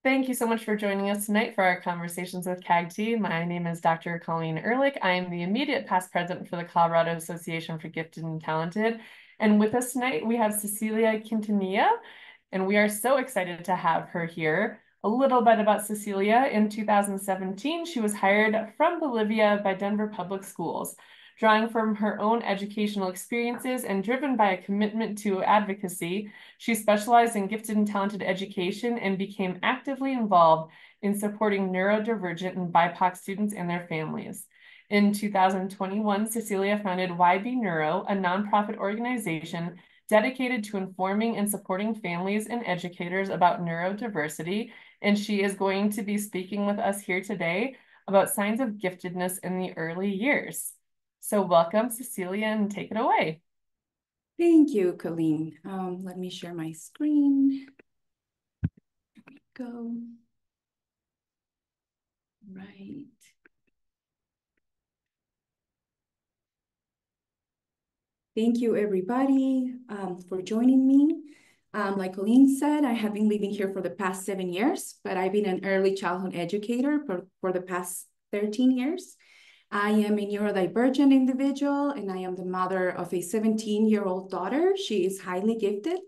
Thank you so much for joining us tonight for our Conversations with CAGT. My name is Dr. Colleen Ehrlich. I am the immediate past president for the Colorado Association for Gifted and Talented. And with us tonight, we have Cecilia Quintanilla, and we are so excited to have her here. A little bit about Cecilia. In 2017, she was hired from Bolivia by Denver Public Schools. Drawing from her own educational experiences and driven by a commitment to advocacy, she specialized in gifted and talented education and became actively involved in supporting neurodivergent and BIPOC students and their families. In 2021, Cecilia founded YB Neuro, a nonprofit organization dedicated to informing and supporting families and educators about neurodiversity, and she is going to be speaking with us here today about signs of giftedness in the early years. So welcome, Cecilia, and take it away. Thank you, Colleen. Let me share my screen. There we go. Right. Thank you, everybody, for joining me. Like Colleen said, I have been living here for the past 7 years, but I've been an early childhood educator for the past 13 years. I am a neurodivergent individual, and I am the mother of a 17-year-old daughter. She is highly gifted.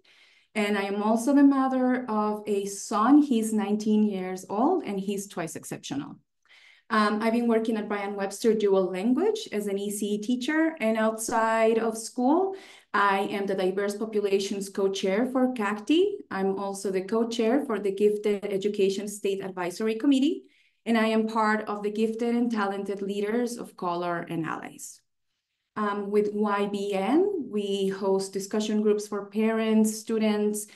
And I am also the mother of a son. He's 19 years old, and he's twice exceptional. I've been working at Brian Webster Dual Language as an ECE teacher, and outside of school, I am the Diverse Populations Co-Chair for CACTI. I'm also the co-chair for the Gifted Education State Advisory Committee, and I am part of the Gifted and Talented Leaders of Color and Allies. With YBN, we host discussion groups for parents, students,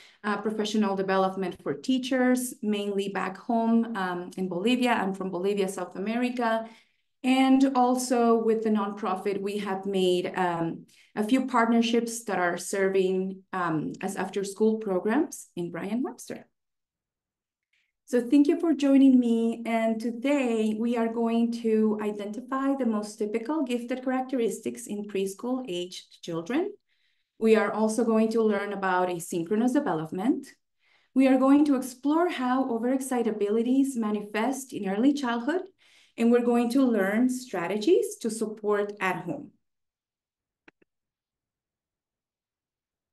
professional development for teachers, mainly back home in Bolivia. I'm from Bolivia, South America. And also with the nonprofit, we have made a few partnerships that are serving as after-school programs in Brian Webster. So thank you for joining me. And today we are going to identify the most typical gifted characteristics in preschool-aged children. We are also going to learn about asynchronous development. We are going to explore how overexcitabilities manifest in early childhood, and we're going to learn strategies to support at home.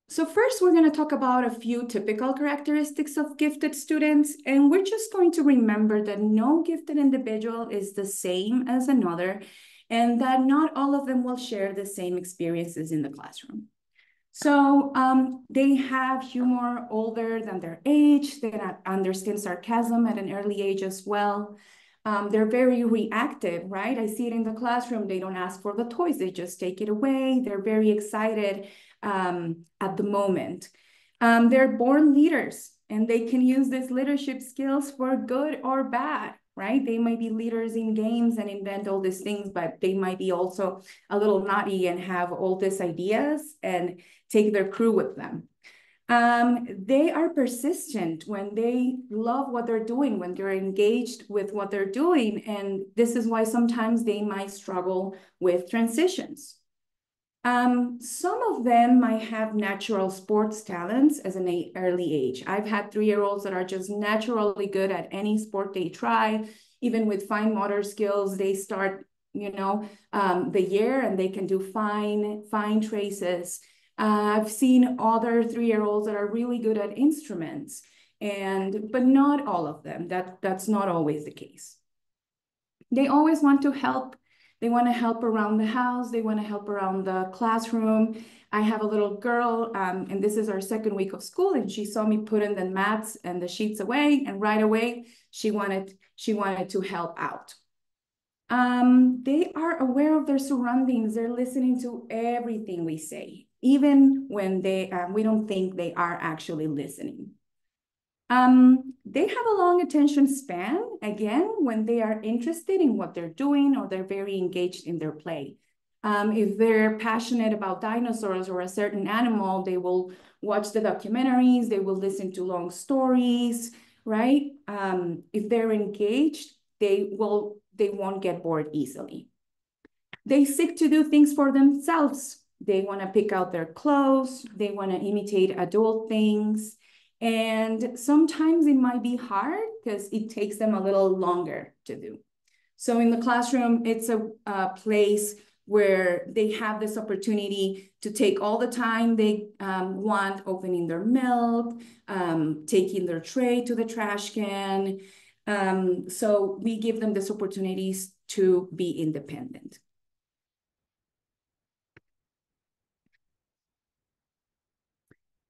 So first, we're going to talk about a few typical characteristics of gifted students, and we're just going to remember that no gifted individual is the same as another, and that not all of them will share the same experiences in the classroom. So they have humor older than their age. They understand sarcasm at an early age as well. They're very reactive, right? I see it in the classroom. They don't ask for the toys. They just take it away. They're very excited at the moment. They're born leaders, and they can use these leadership skills for good or bad, right? They might be leaders in games and invent all these things, but they might be also a little naughty and have all these ideas and take their crew with them. They are persistent when they love what they're doing, when they're engaged with what they're doing. And this is why sometimes they might struggle with transitions. Some of them might have natural sports talents as an early age. I've had 3-year-olds that are just naturally good at any sport they try. Even with fine motor skills, they start, the year and they can do fine traces. I've seen other 3-year-olds that are really good at instruments, but not all of them. That's not always the case. They always want to help. They want to help around the house. They want to help around the classroom. I have a little girl, and this is our second week of school, and she saw me putting the mats and the sheets away, and right away she wanted to help out. They are aware of their surroundings. They're listening to everything we say, even when we don't think they are actually listening. They have a long attention span, again, when they are interested in what they're doing or they're very engaged in their play. If they're passionate about dinosaurs or a certain animal, they will watch the documentaries, they will listen to long stories, right? If they're engaged, they won't get bored easily. They seek to do things for themselves. They want to pick out their clothes. They want to imitate adult things. And sometimes it might be hard because it takes them a little longer to do. So in the classroom, it's a place where they have this opportunity to take all the time they want, opening their milk, taking their tray to the trash can. So we give them these opportunities to be independent.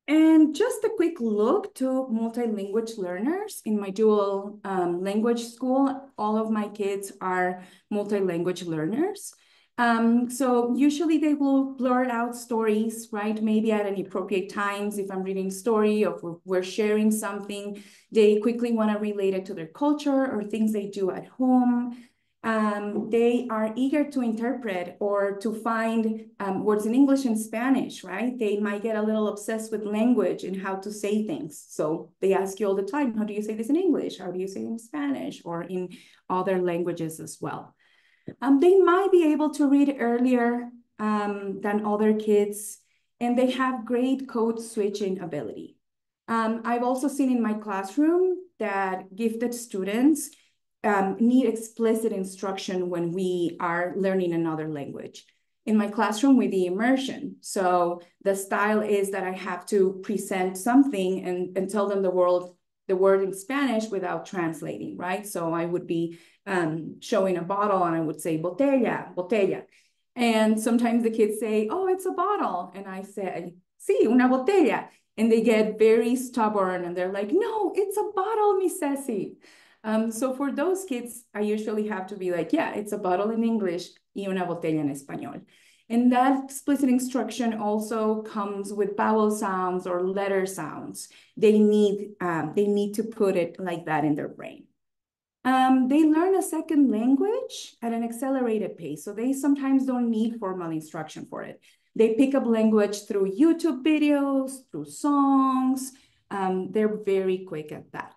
And just a quick look to multi-language learners. In my dual language school, all of my kids are multi-language learners. So usually they will blurt out stories, right? Maybe at any appropriate times, if I'm reading a story or if we're sharing something, they quickly want to relate it to their culture or things they do at home. They are eager to interpret or to find words in English and Spanish, right? They might get a little obsessed with language and how to say things. So they ask you all the time, how do you say this in English? How do you say it in Spanish or in other languages as well? They might be able to read earlier than other kids, and they have great code switching ability. I've also seen in my classroom that gifted students need explicit instruction when we are learning another language. In my classroom, we do immersion. So the style is that I have to present something and tell them the word in Spanish without translating, right? So I would be showing a bottle and I would say, botella, botella. And sometimes the kids say, oh, it's a bottle. And I say, sí, una botella. And they get very stubborn and they're like, no, it's a bottle, Miss Ceci. So for those kids, I usually have to be like, yeah, it's a bottle in English y una botella en español. And that explicit instruction also comes with vowel sounds or letter sounds. They need to put it like that in their brain. They learn a second language at an accelerated pace, so they sometimes don't need formal instruction for it. They pick up language through YouTube videos, through songs. They're very quick at that.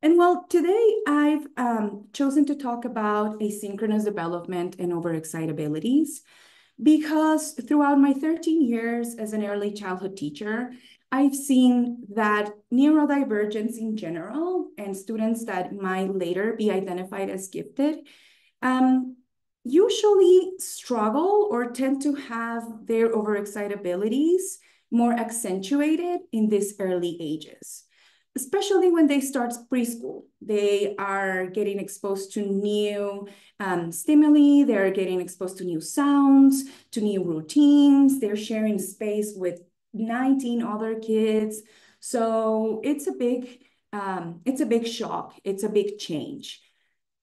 And well, today I've chosen to talk about asynchronous development and overexcitabilities because throughout my 13 years as an early childhood teacher, I've seen that neurodivergence in general and students that might later be identified as gifted usually struggle or tend to have their overexcitabilities more accentuated in these early ages, especially when they start preschool. They are getting exposed to new stimuli, they're getting exposed to new sounds, to new routines, they're sharing space with 19 other kids. So it's a big shock, it's a big change.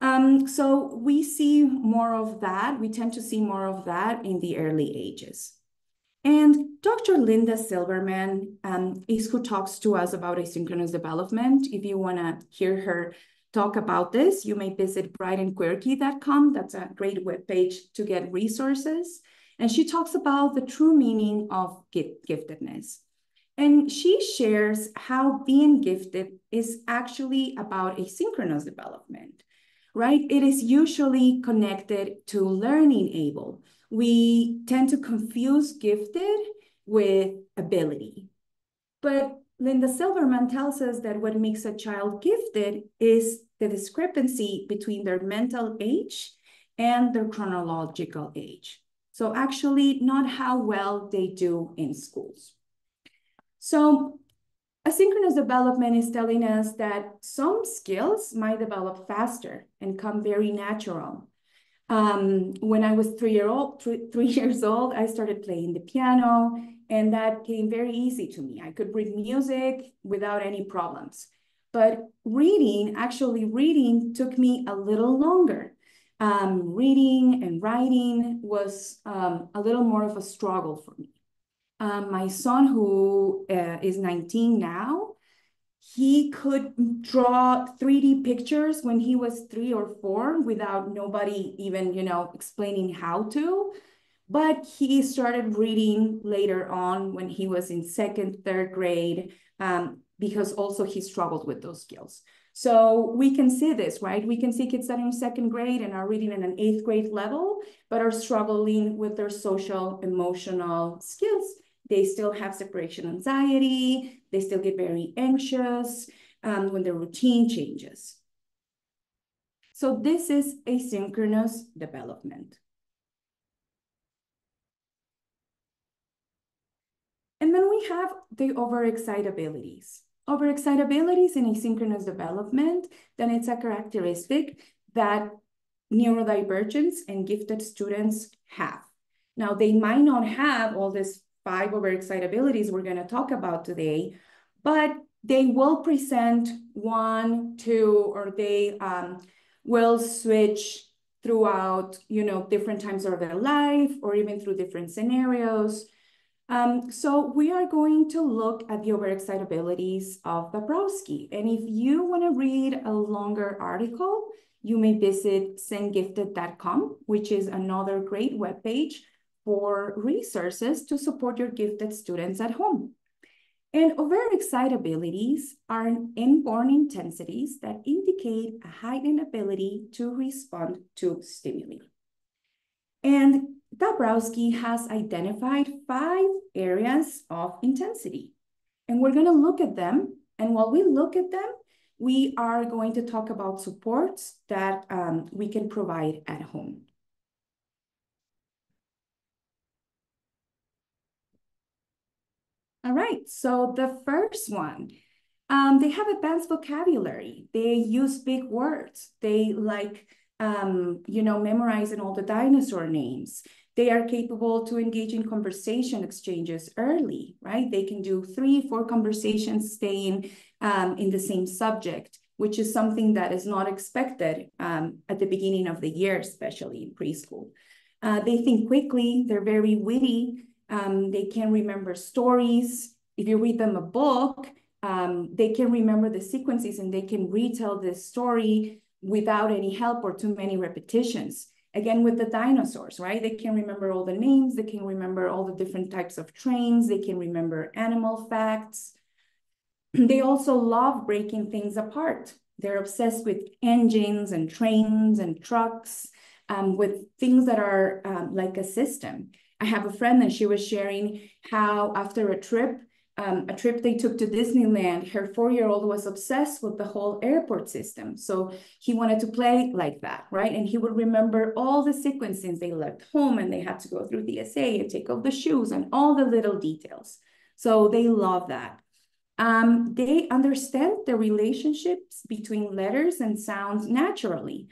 So we see more of that, we tend to see more of that in the early ages. And Dr. Linda Silverman is who talks to us about asynchronous development. If you want to hear her talk about this, you may visit brightandquirky.com. That's a great webpage to get resources. And she talks about the true meaning of giftedness. And she shares how being gifted is actually about asynchronous development, right? It is usually connected to learning able. We tend to confuse gifted with ability. But Linda Silverman tells us that what makes a child gifted is the discrepancy between their mental age and their chronological age. So actually not how well they do in schools. So asynchronous development is telling us that some skills might develop faster and come very natural. When I was 3 years old, I started playing the piano, and that came very easy to me. I could read music without any problems. But actually reading took me a little longer. Reading and writing was a little more of a struggle for me. My son, who is 19 now, he could draw 3D pictures when he was 3 or 4 without nobody even, explaining how to. But he started reading later on when he was in 2nd, 3rd grade, because also he struggled with those skills. So we can see this, right? We can see kids that are in 2nd grade and are reading at an 8th grade level, but are struggling with their social, emotional skills. They still have separation anxiety. They still get very anxious when the routine changes. So this is asynchronous development. And then we have the overexcitabilities. Overexcitabilities in asynchronous development, then it's a characteristic that neurodivergents and gifted students have. Now, they might not have all these 5 overexcitabilities we're going to talk about today, but they will present 1, 2, or they will switch throughout, different times of their life or even through different scenarios. So we are going to look at the overexcitabilities of Dabrowski. And if you want to read a longer article, you may visit sendgifted.com, which is another great webpage for resources to support your gifted students at home. And overexcitabilities are inborn intensities that indicate a heightened ability to respond to stimuli. And Dabrowski has identified 5 areas of intensity. And we're going to look at them. And while we look at them, we are going to talk about supports that we can provide at home. All right, so the first one, they have advanced vocabulary. They use big words. They like, memorizing all the dinosaur names. They are capable to engage in conversation exchanges early, right? They can do 3, 4 conversations staying in the same subject, which is something that is not expected at the beginning of the year, especially in preschool. They think quickly. They're very witty. They can remember stories. If you read them a book, they can remember the sequences and they can retell the story without any help or too many repetitions. Again, with the dinosaurs, right? They can remember all the names. They can remember all the different types of trains. They can remember animal facts. They also love breaking things apart. They're obsessed with engines and trains and trucks, with things that are like a system. I have a friend and she was sharing how after a trip they took to Disneyland, her 4-year-old was obsessed with the whole airport system. So he wanted to play like that, right? And he would remember all the sequences. They left home and they had to go through the essay and take off the shoes and all the little details. So they love that. They understand the relationships between letters and sounds naturally.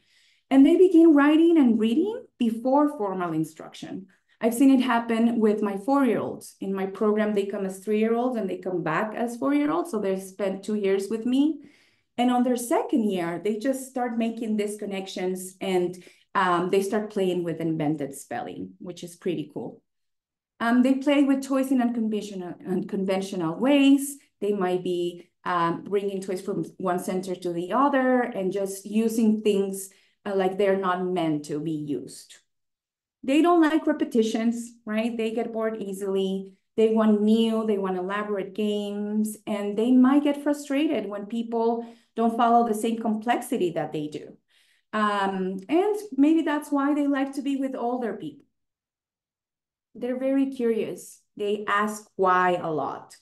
And they begin writing and reading before formal instruction. I've seen it happen with my 4-year-olds. In my program, they come as 3-year-olds and they come back as 4-year-olds. So they spent 2 years with me. And on their 2nd year, they just start making these connections and they start playing with invented spelling, which is pretty cool. They play with toys in unconventional ways. They might be bringing toys from one center to the other and just using things like they're not meant to be used. They don't like repetitions, right? They get bored easily. They want new, they want elaborate games, and they might get frustrated when people don't follow the same complexity that they do. And maybe that's why they like to be with older people. They're very curious. They ask why a lot.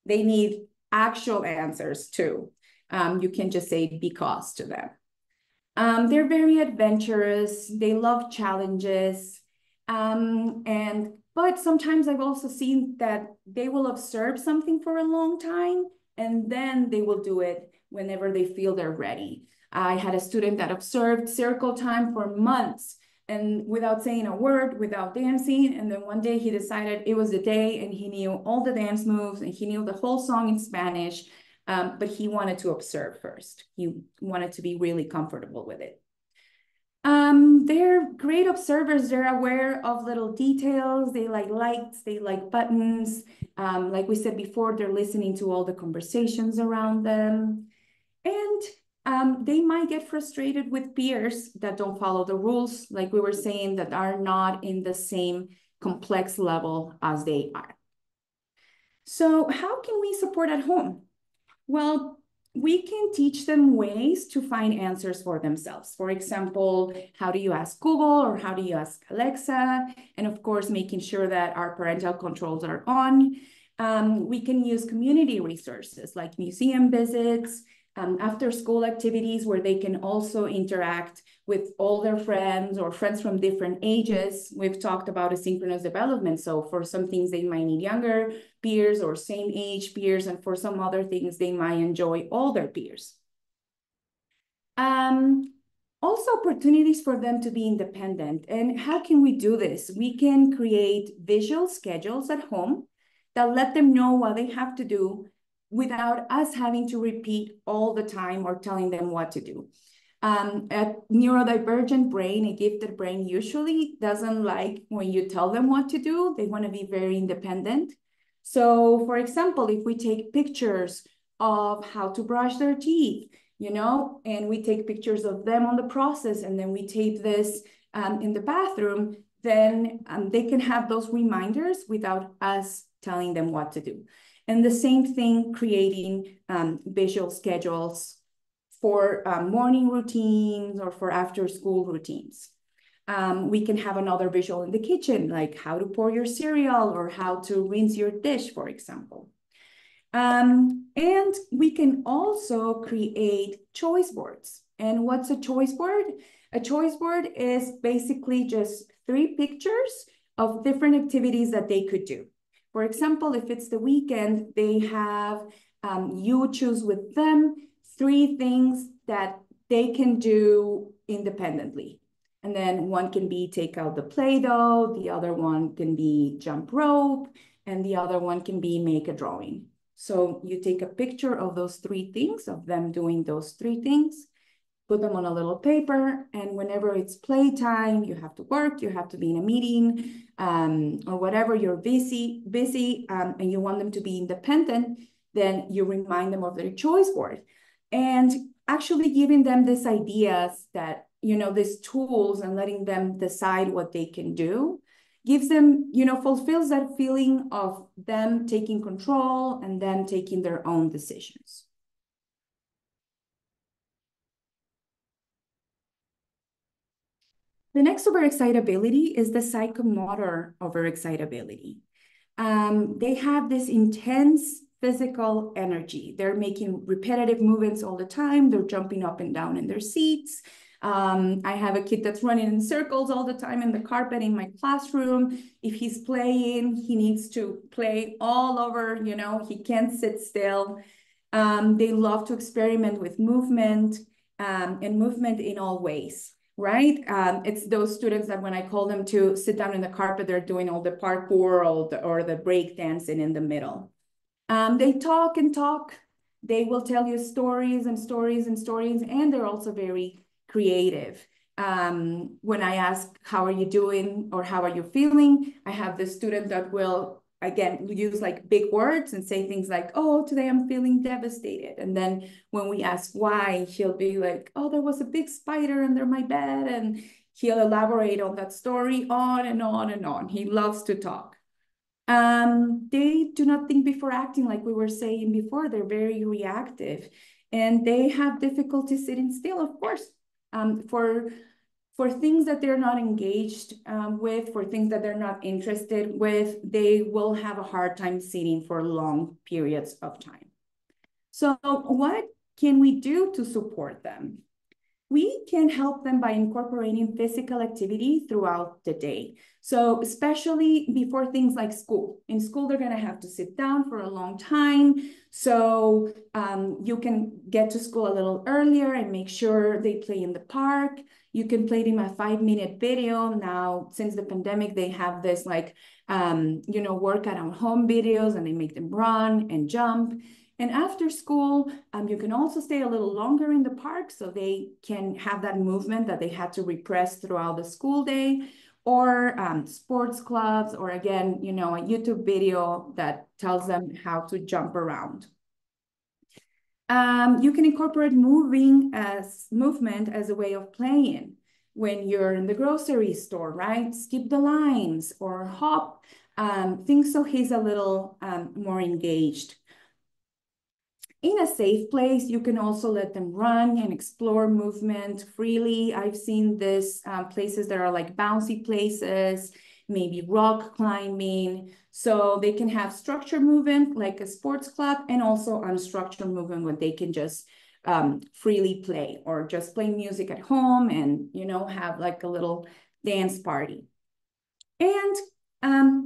They need actual answers too. You can just say because to them. They're very adventurous. They love challenges. But sometimes I've also seen that they will observe something for a long time and then they will do it whenever they feel they're ready. I had a student that observed circle time for months and without saying a word, without dancing. And then one day he decided it was the day and he knew all the dance moves and he knew the whole song in Spanish. But he wanted to observe first. He wanted to be really comfortable with it. They're great observers. They're aware of little details. They like lights, they like buttons. Like we said before, they're listening to all the conversations around them. And they might get frustrated with peers that don't follow the rules, like we were saying, that are not in the same complex level as they are. So how can we support at home? Well, we can teach them ways to find answers for themselves. For example, how do you ask Google or how do you ask Alexa? And of course, making sure that our parental controls are on. We can use community resources like museum visits, after school activities where they can also interact with all their friends or friends from different ages. We've talked about asynchronous development. So for some things, they might need younger peers or same age peers, and for some other things, they might enjoy older peers. Also opportunities for them to be independent. And how can we do this? We can create visual schedules at home that let them know what they have to do without us having to repeat all the time or telling them what to do. A neurodivergent brain, a gifted brain, usually doesn't like when you tell them what to do. They want to be very independent. So, for example, if we take pictures of how to brush their teeth, and we take pictures of them on the process, and then we tape this in the bathroom, then they can have those reminders without us telling them what to do. And the same thing, creating visual schedules for morning routines or for after school routines. We can have another visual in the kitchen, like how to pour your cereal or how to rinse your dish, for example. And we can also create choice boards. And what's a choice board? A choice board is basically just 3 pictures of different activities that they could do. For example, if it's the weekend, they have, you choose with them 3 things that they can do independently. And then one can be take out the Play-Doh, the other one can be jump rope, and the other one can be make a drawing. So you take a picture of those 3 things, of them doing those 3 things, put them on a little paper, and whenever it's playtime, you have to work, you have to be in a meeting, or whatever, you're busy, and you want them to be independent, then you remind them of their choice board. And actually giving them these ideas that, these tools and letting them decide what they can do gives them, fulfills that feeling of them taking control and them taking their own decisions. The next overexcitability is the psychomotor overexcitability. They have this intense physical energy. They're making repetitive movements all the time. They're jumping up and down in their seats. I have a kid that's running in circles all the time in the carpet in my classroom. If he's playing, he needs to play all over, he can't sit still. They love to experiment with movement, and movement in all ways, right? It's those students that when I call them to sit down in the carpet, they're doing all the parkour or the break dancing in the middle. They talk and talk. They will tell you stories and stories and stories, and they're also very creative. When I ask, how are you doing or how are you feeling? I have this student that will, again, use like big words and say things like, oh, today I'm feeling devastated. And then when we ask why, he'll be like, oh, there was a big spider under my bed. And he'll elaborate on that story on and on and on. He loves to talk. They do not think before acting, like we were saying before. They're very reactive, and they have difficulty sitting still, of course. For things that they're not engaged with, for things that they're not interested with, they will have a hard time sitting for long periods of time. So what can we do to support them? We can help them by incorporating physical activity throughout the day. So especially before things like school. In school, they're going to have to sit down for a long time. So you can get to school a little earlier and make sure they play in the park. You can play them a 5-minute video. Now, since the pandemic, they have this like, workout on home videos, and they make them run and jump. And after school, you can also stay a little longer in the park so they can have that movement that they had to repress throughout the school day, or sports clubs, or again, a YouTube video that tells them how to jump around. You can incorporate movement as a way of playing. When you're in the grocery store, right? Skip the lines or hop, things so he's a little more engaged. in a safe place. You can also let them run and explore movement freely. I've seen this places that are like bouncy places, maybe rock climbing. So they can have structured movement like a sports club, and also unstructured movement when they can just freely play, or just play music at home and, have like a little dance party. And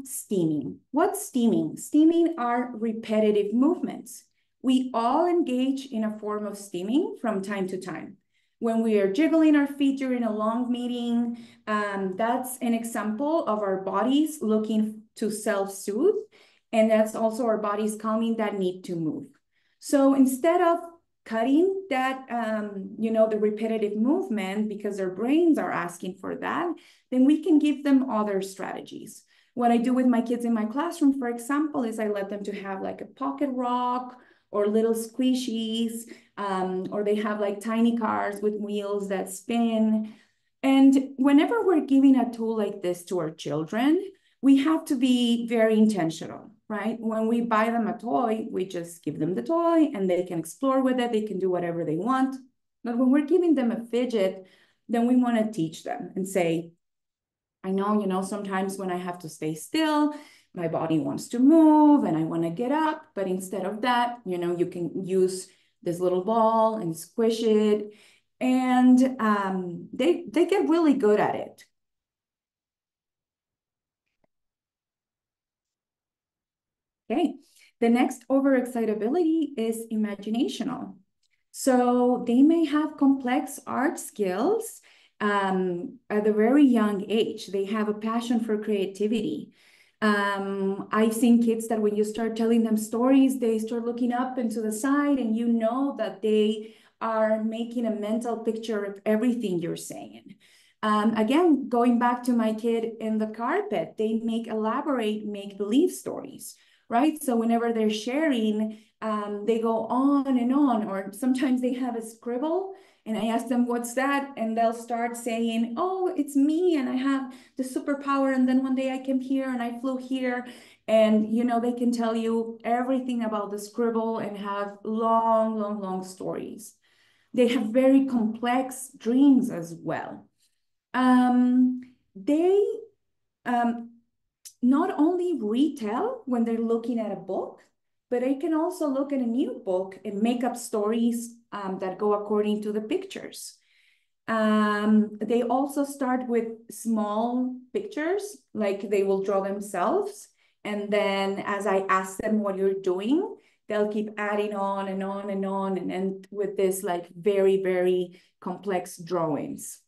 steaming. What's steaming? Steaming are repetitive movements. We all engage in a form of steaming from time to time. When we are jiggling our feet during a long meeting, that's an example of our bodies looking to self-soothe. And that's also our bodies calming that need to move. So instead of cutting that, the repetitive movement because their brains are asking for that, then we can give them other strategies. What I do with my kids in my classroom, for example, is I let them to have like a pocket rock or little squishies, or they have like tiny cars with wheels that spin. And whenever we're giving a tool like this to our children, we have to be very intentional, right? When we buy them a toy, we just give them the toy and they can explore with it. They can do whatever they want. But when we're giving them a fidget, then we want to teach them and say, I know, sometimes when I have to stay still, my body wants to move and I want to get up. But instead of that, you can use this little ball and squish it. And they get really good at it. Okay, the next overexcitability is imaginational. So they may have complex art skills at a very young age. They have a passion for creativity. I've seen kids that when you start telling them stories, they start looking up and to the side, and you know that they are making a mental picture of everything you're saying. Again, going back to my kid in the carpet, they make elaborate make-believe stories, right? So whenever they're sharing, they go on and on, or sometimes they have a scribble and I ask them, what's that? And they'll start saying, oh, it's me and I have the superpower. And then one day I came here and I flew here. And, they can tell you everything about the scribble and have long, long, long stories. They have very complex dreams as well. They not only retell when they're looking at a book, but they can also look at a new book and make up stories that go according to the pictures. They also start with small pictures, like they will draw themselves. And then as I ask them what you're doing, they'll keep adding on and on and on, and end with this like very, very complex drawings.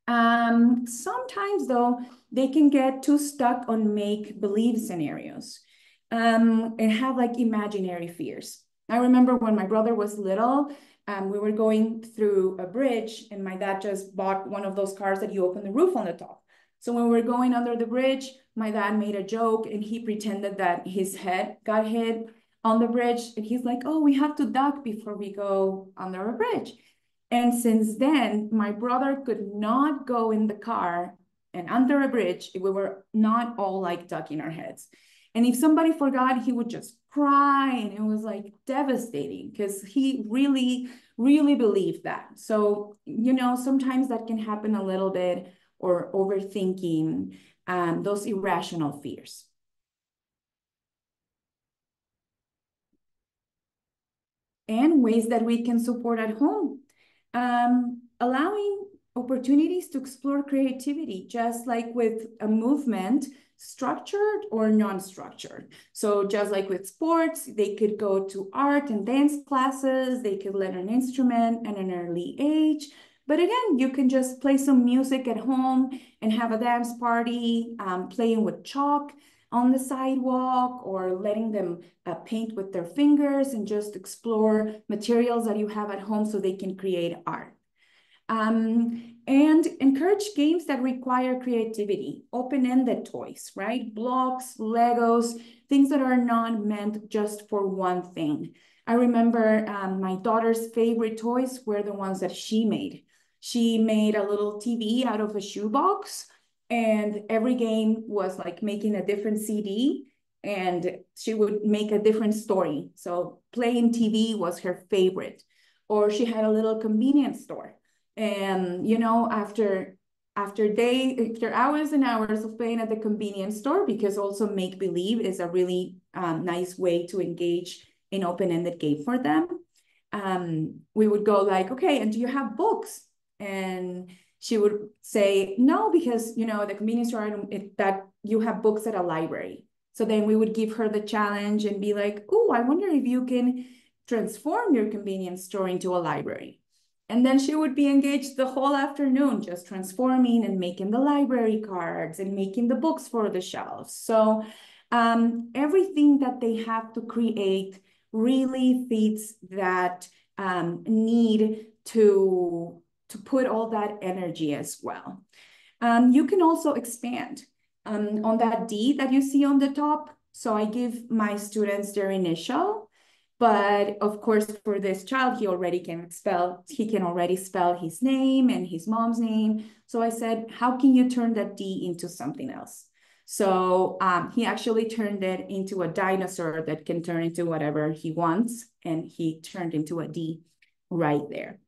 Sometimes though, they can get too stuck on make-believe scenarios and have like imaginary fears. I remember when my brother was little, we were going through a bridge and my dad just bought one of those cars that you open the roof on the top. So when we were going under the bridge, my dad made a joke and he pretended that his head got hit on the bridge. And he's like, oh, we have to duck before we go under a bridge. And since then, my brother could not go in the car and under a bridge if we were not all like ducking our heads. And if somebody forgot, he would just cry. And it was like devastating because he really, really believed that. So, sometimes that can happen a little bit, or overthinking, those irrational fears. And ways that we can support at home. Allowing opportunities to explore creativity, just like with a movement, structured or non-structured. So just like with sports, they could go to art and dance classes, they could learn an instrument at an early age. But again, you can just play some music at home and have a dance party, playing with chalk on the sidewalk, or letting them paint with their fingers and just explore materials that you have at home so they can create art. And encourage games that require creativity, open-ended toys, right? Blocks, Legos, things that are not meant just for one thing. I remember my daughter's favorite toys were the ones that she made. She made a little TV out of a shoebox, and every game was like making a different CD. and she would make a different story. So playing TV was her favorite. Or she had a little convenience store. And, after hours and hours of playing at the convenience store, because also make believe is a really nice way to engage in open-ended game for them. We would go like, okay, and do you have books? And she would say, no, because, the convenience store, that you have books at a library. So then we would give her the challenge and be like, oh, I wonder if you can transform your convenience store into a library. And then she would be engaged the whole afternoon, just transforming and making the library cards and making the books for the shelves. So everything that they have to create really fits that need to put all that energy as well. You can also expand on that D that you see on the top. So I give my students their initial, but of course, for this child, he can already spell his name and his mom's name. So I said, how can you turn that D into something else? So he actually turned it into a dinosaur that can turn into whatever he wants. And he turned into a D right there.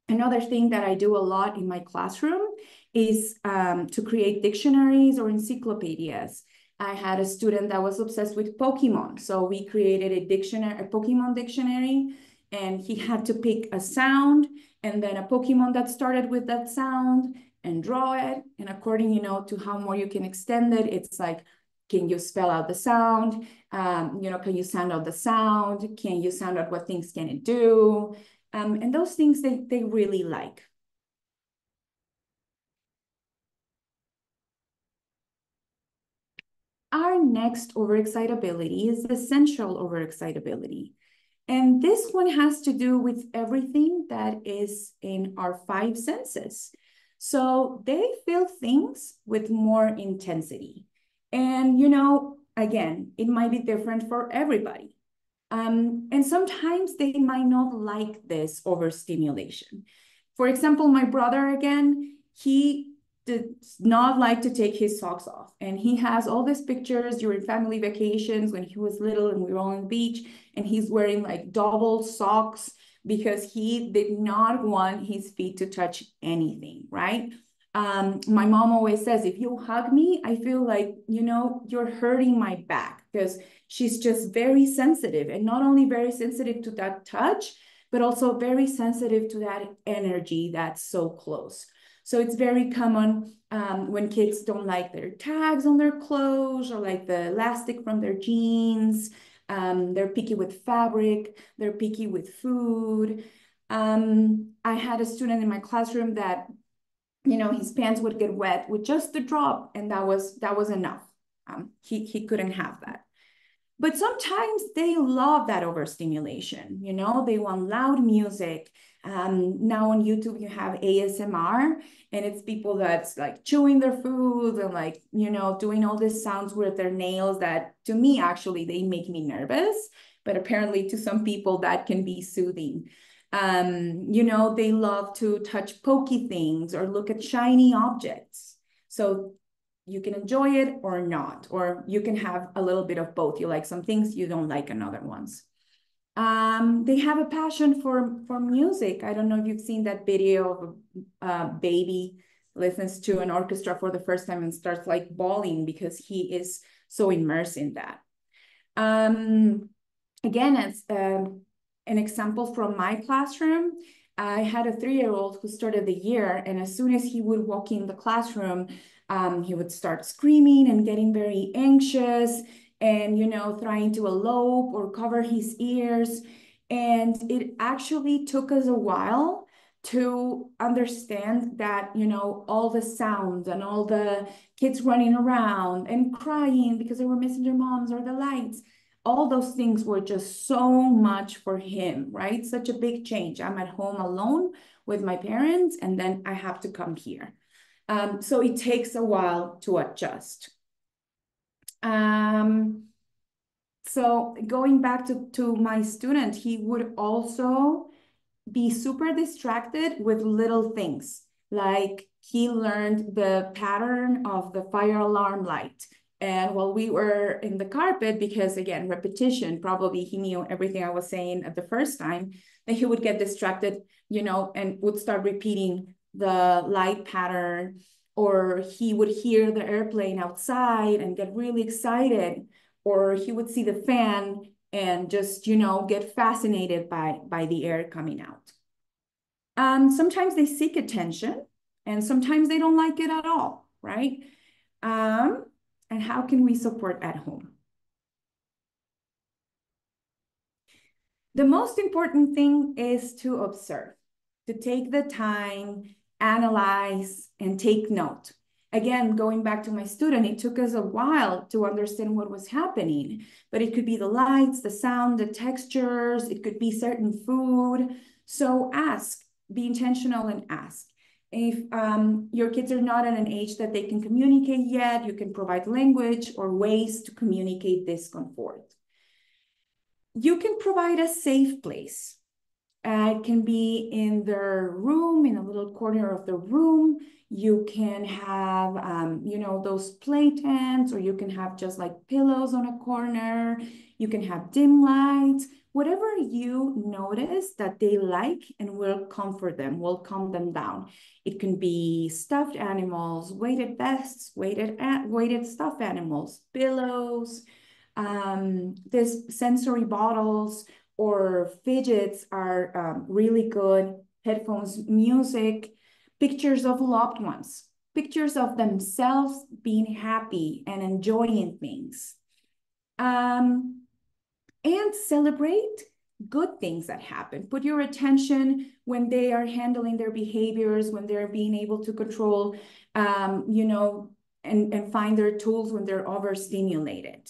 Another thing that I do a lot in my classroom is to create dictionaries or encyclopedias. I had a student that was obsessed with Pokemon. So we created a Pokemon dictionary, and he had to pick a sound and then a Pokemon that started with that sound and draw it. And according, to how more you can extend it, it's like, can you spell out the sound? Can you sound out the sound? Can you sound out what things can it do? And those things they really like. Our next overexcitability is the sensual overexcitability. And this one has to do with everything that is in our five senses. So they feel things with more intensity. And, again, it might be different for everybody. And sometimes they might not like this overstimulation. For example, my brother, again, he does not like to take his socks off. And he has all these pictures during family vacations when he was little and we were on the beach, and he's wearing like double socks because he did not want his feet to touch anything, right? My mom always says, if you hug me, I feel like, you're hurting my back, because she's just very sensitive, and not only very sensitive to that touch, but also very sensitive to that energy that's so close. So it's very common when kids don't like their tags on their clothes or like the elastic from their jeans. They're picky with fabric, they're picky with food. I had a student in my classroom that, his pants would get wet with just a drop, and that was enough. He couldn't have that. But sometimes they love that overstimulation. They want loud music. Now on YouTube, you have ASMR, and it's people that's like chewing their food and like, doing all these sounds with their nails that, to me, actually, they make me nervous. But apparently to some people that can be soothing. They love to touch pokey things or look at shiny objects. So you can enjoy it or not, or you can have a little bit of both. You like some things, you don't like another ones. They have a passion for music. I don't know if you've seen that video of a baby listens to an orchestra for the first time and starts like bawling because he is so immersed in that. Again, as an example from my classroom, I had a 3-year-old who started the year, and as soon as he would walk in the classroom, he would start screaming and getting very anxious and, trying to elope or cover his ears. And it actually took us a while to understand that, all the sounds and all the kids running around and crying because they were missing their moms or the lights, all those things were just so much for him, right? Such a big change. I'm at home alone with my parents, and then I have to come here. So it takes a while to adjust. So going back to my student, he would also be super distracted with little things. Like he learned the pattern of the fire alarm light, And while we were in the carpet, because again, repetition, probably he knew everything I was saying at the first time, then he would get distracted, and would start repeating the light pattern, or he would hear the airplane outside and get really excited, or he would see the fan and just, get fascinated by the air coming out. Sometimes they seek attention, and sometimes they don't like it at all, right? And how can we support at home? The most important thing is to observe, to take the time, analyze, and take note. Again, going back to my student, it took us a while to understand what was happening, but it could be the lights, the sound, the textures, it could be certain food. So ask, be intentional and ask. If your kids are not at an age that they can communicate yet, you can provide language or ways to communicate discomfort. You can provide a safe place. It can be in their room, in a little corner of the room. You can have, those play tents, or you can have just like pillows on a corner. You can have dim lights, whatever you notice that they like and will comfort them, will calm them down. It can be stuffed animals, weighted vests, weighted stuffed animals, pillows, this sensory bottles or fidgets are really good. Headphones, music, pictures of loved ones, pictures of themselves being happy and enjoying things. And celebrate good things that happen. Put your attention when they are handling their behaviors, when they're being able to control, and find their tools when they're overstimulated.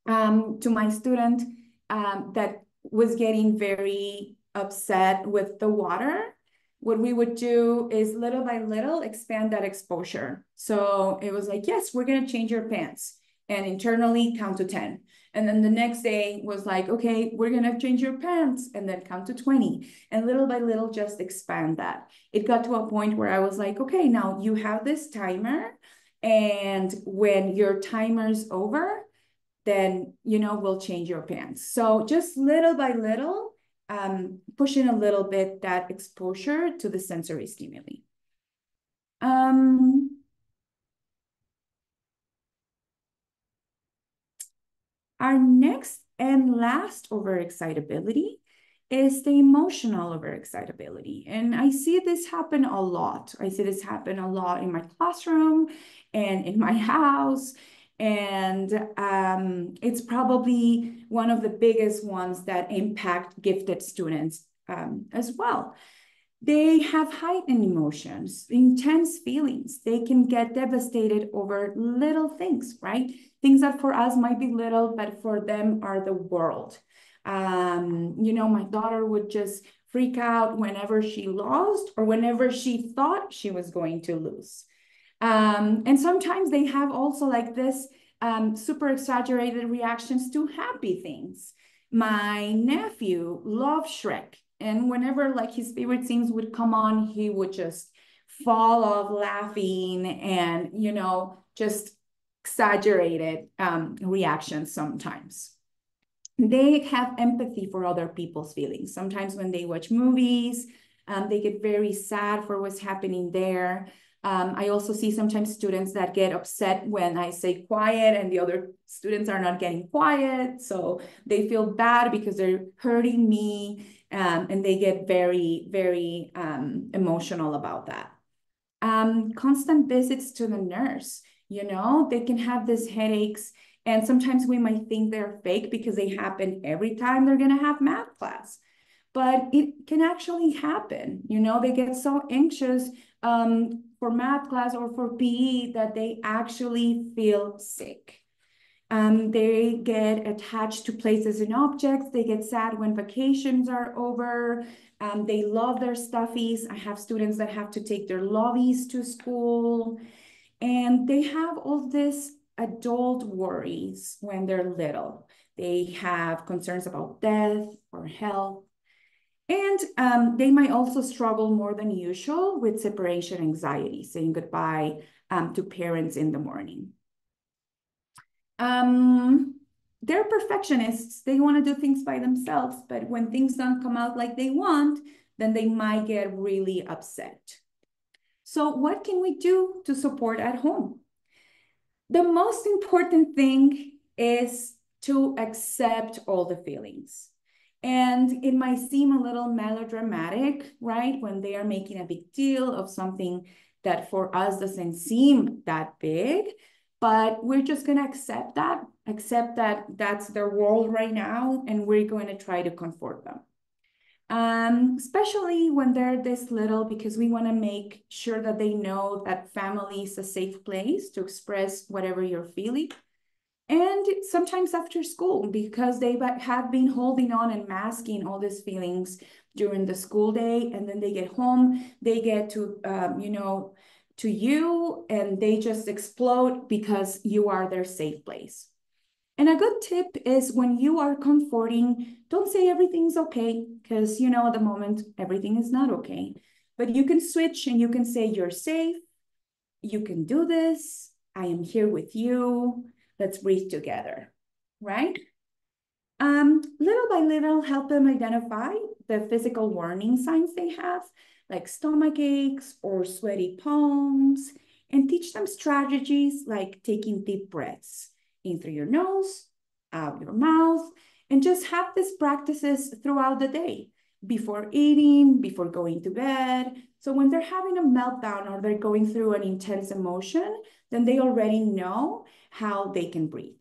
To my student that was getting very upset with the water, what we would do is little by little expand that exposure. So it was like, yes, we're going to change your pants, and internally count to 10. And then the next day was like, okay, we're going to change your pants, and then count to 20. And little by little, just expand that. It got to a point where I was like, okay, now you have this timer. And when your timer's over, then, we'll change your pants. So just little by little, pushing a little bit that exposure to the sensory stimuli. Our next and last overexcitability is the emotional overexcitability. And I see this happen a lot. I see this happen a lot in my classroom and in my house. And it's probably one of the biggest ones that impact gifted students as well. They have heightened emotions, intense feelings. They can get devastated over little things, right? Things that for us might be little, but for them are the world. My daughter would just freak out whenever she lost or whenever she thought she was going to lose. And sometimes they have also like this super exaggerated reactions to happy things. My nephew loves Shrek. And whenever like his favorite scenes would come on, he would just fall off laughing and, just exaggerated reactions sometimes. They have empathy for other people's feelings. Sometimes when they watch movies, they get very sad for what's happening there. I also see sometimes students that get upset when I say quiet and the other students are not getting quiet. So they feel bad because they're hurting me, and they get very, very emotional about that. Constant visits to the nurse, they can have these headaches, and sometimes we might think they're fake because they happen every time they're going to have math class. But it can actually happen. They get so anxious for math class or for PE that they actually feel sick. They get attached to places and objects. They get sad when vacations are over. They love their stuffies. I have students that have to take their lovies to school. And they have all this adult worries when they're little. They have concerns about death or health. And they might also struggle more than usual with separation anxiety, saying goodbye to parents in the morning. They're perfectionists. They want to do things by themselves, but when things don't come out like they want, then they might get really upset. So what can we do to support at home? The most important thing is to accept all the feelings. And it might seem a little melodramatic, right? When they are making a big deal of something that for us doesn't seem that big, but we're just going to accept that that's their world right now, and we're going to try to comfort them. Especially when they're this little, because we want to make sure that they know that family is a safe place to express whatever you're feeling. And sometimes after school, because they have been holding on and masking all these feelings during the school day, and then they get home, they get to, to you, and they just explode because you are their safe place. And a good tip is when you are comforting, don't say everything's okay, because at the moment, everything is not okay. But you can switch and you can say, you're safe, you can do this, I am here with you, let's breathe together, right? Little by little, help them identify the physical warning signs they have, like stomach aches or sweaty palms, and teach them strategies like taking deep breaths in through your nose, out your mouth, and just have these practices throughout the day, before eating, before going to bed. So when they're having a meltdown or they're going through an intense emotion, then they already know how they can breathe.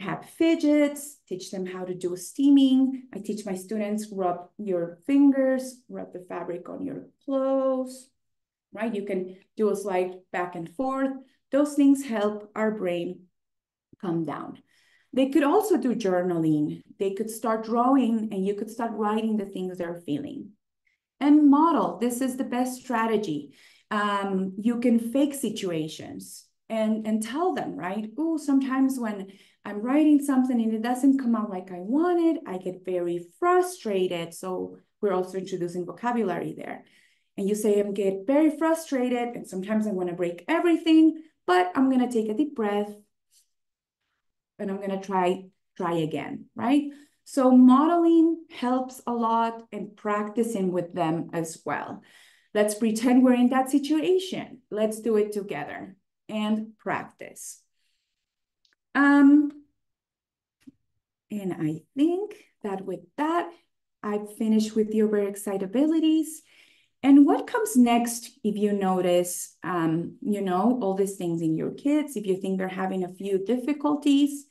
Have fidgets, teach them how to do steaming. I teach my students, rub your fingers, rub the fabric on your clothes, right? You can do a slide back and forth. Those things help our brain calm down. They could also do journaling. They could start drawing, and you could start writing the things they're feeling. And model, this is the best strategy. You can fake situations and tell them, right? Oh, sometimes when I'm writing something and it doesn't come out like I wanted, I get very frustrated. So we're also introducing vocabulary there. And you say, I get very frustrated, and sometimes I want to break everything, but I'm going to take a deep breath and I'm going to try again, right? So modeling helps a lot, and practicing with them as well. Let's pretend we're in that situation. Let's do it together and practice. And I think that with that, I've finished with your overexcitabilities. And what comes next if you notice, all these things in your kids, if you think they're having a few difficulties?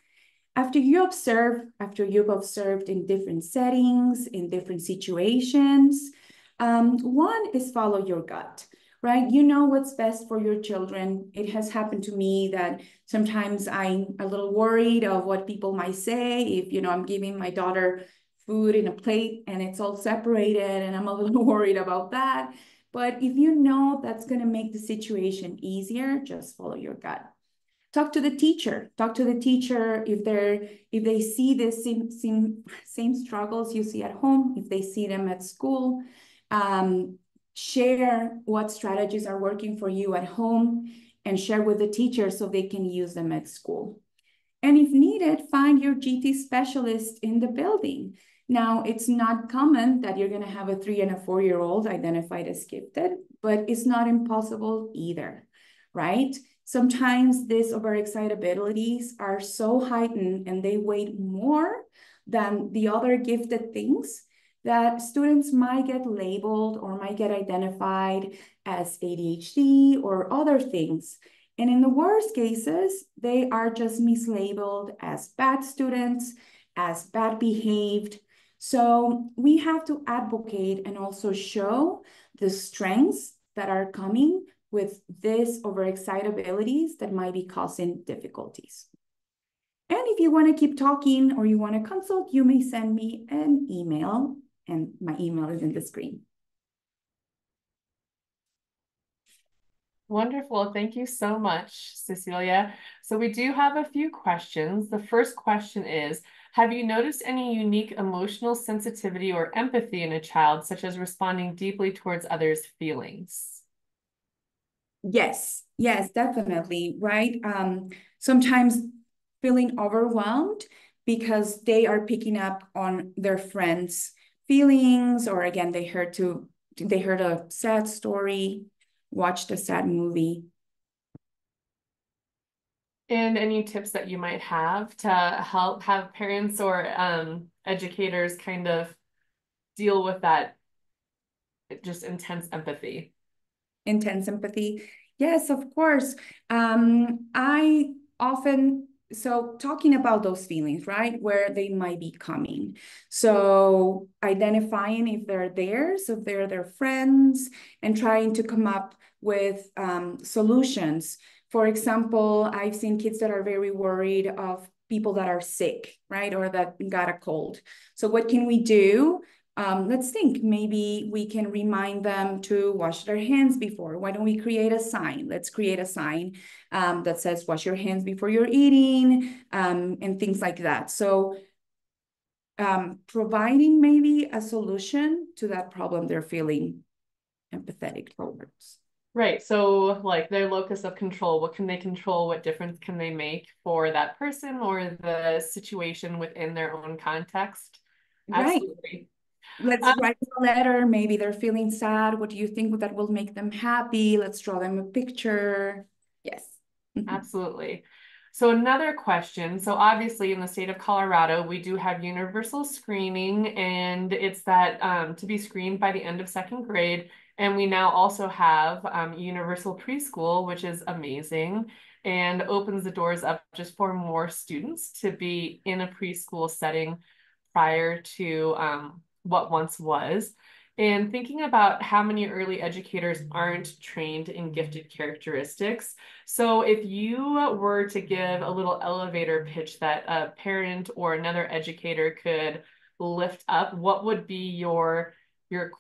After you've observed in different settings, in different situations, one is follow your gut, right? You know what's best for your children. It has happened to me that sometimes I'm a little worried of what people might say if, I'm giving my daughter food in a plate and it's all separated, and I'm a little worried about that. But if you know that's going to make the situation easier, just follow your gut. Talk to the teacher. If they see the same struggles you see at home, if they see them at school. Share what strategies are working for you at home, and share with the teacher so they can use them at school. And if needed, find your GT specialist in the building. Now, it's not common that you're going to have a 3 and a 4-year-old identified as gifted, but it's not impossible either, right? Sometimes these overexcitabilities are so heightened and they weigh more than the other gifted things that students might get labeled or might get identified as ADHD or other things. And in the worst cases, they are just mislabeled as bad students, as bad behaved. So we have to advocate and also show the strengths that are coming with these overexcitabilities that might be causing difficulties. And if you want to keep talking or you want to consult, you may send me an email, and my email is in the screen. Wonderful. Thank you so much, Cecilia. So we do have a few questions. The first question is, have you noticed any unique emotional sensitivity or empathy in a child, such as responding deeply towards others' feelings? Yes, definitely, right? Sometimes feeling overwhelmed because they are picking up on their friends' feelings, or again, they heard a sad story, watched a sad movie. And any tips that you might have to help have parents or educators kind of deal with that just intense empathy? Intense empathy. Yes, of course. I often, so talking about those feelings, right, where they might be coming. So identifying if they're theirs, if they're their friends, and trying to come up with solutions. For example, I've seen kids that are very worried of people that are sick, right, or that got a cold. So what can we do? Let's think, maybe we can remind them to wash their hands before. Why don't we create a sign? Let's create a sign that says, wash your hands before you're eating, and things like that. So providing maybe a solution to that problem they're feeling empathetic towards. Right. So like their locus of control, what can they control? What difference can they make for that person or the situation within their own context? Right. Absolutely. Let's write a letter. Maybe they're feeling sad. What do you think that will make them happy? Let's draw them a picture. Yes. Absolutely. So another question. So obviously in the state of Colorado, we do have universal screening, and it's that to be screened by the end of second grade. And we now also have universal preschool, which is amazing and opens the doors up just for more students to be in a preschool setting prior to what once was. And thinking about how many early educators aren't trained in gifted characteristics. So if you were to give a little elevator pitch that a parent or another educator could lift up, what would be your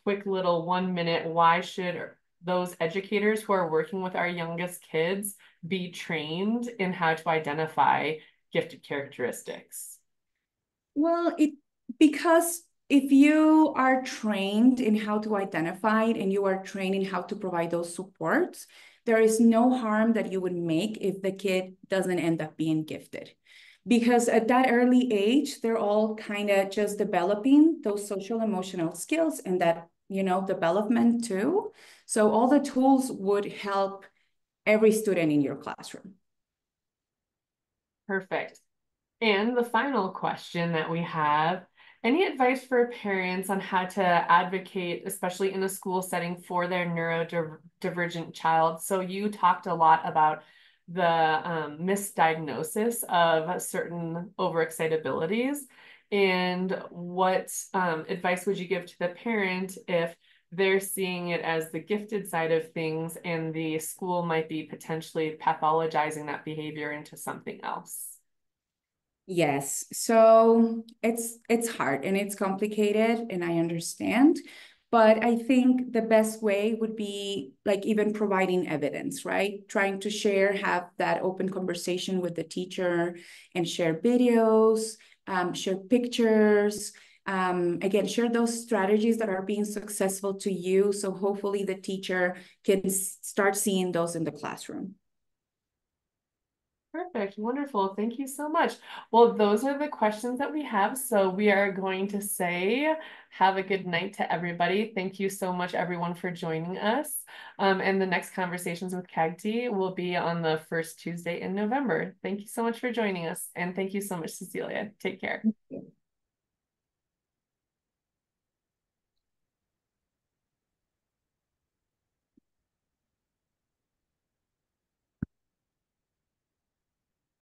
quick little 1 minute, why should those educators who are working with our youngest kids be trained in how to identify gifted characteristics? Well, because if you are trained in how to identify it and you are trained in how to provide those supports, there is no harm that you would make if the kid doesn't end up being gifted. Because at that early age, they're all kind of just developing those social emotional skills and that, development too. So all the tools would help every student in your classroom. Perfect. And the final question that we have, any advice for parents on how to advocate, especially in a school setting, for their neurodivergent child? So you talked a lot about the misdiagnosis of certain overexcitabilities. And what advice would you give to the parent if they're seeing it as the gifted side of things and the school might be potentially pathologizing that behavior into something else? Yes, so it's hard and it's complicated, and I understand, but I think the best way would be like even providing evidence, right? Trying to have that open conversation with the teacher and share videos, share pictures, again, share those strategies that are being successful to you. So hopefully the teacher can start seeing those in the classroom. Perfect. Wonderful. Thank you so much. Well, those are the questions that we have. So we are going to say have a good night to everybody. Thank you so much, everyone, for joining us. And the next conversations with CAGT will be on the first Tuesday in November. Thank you so much for joining us. And thank you so much, Cecilia. Take care.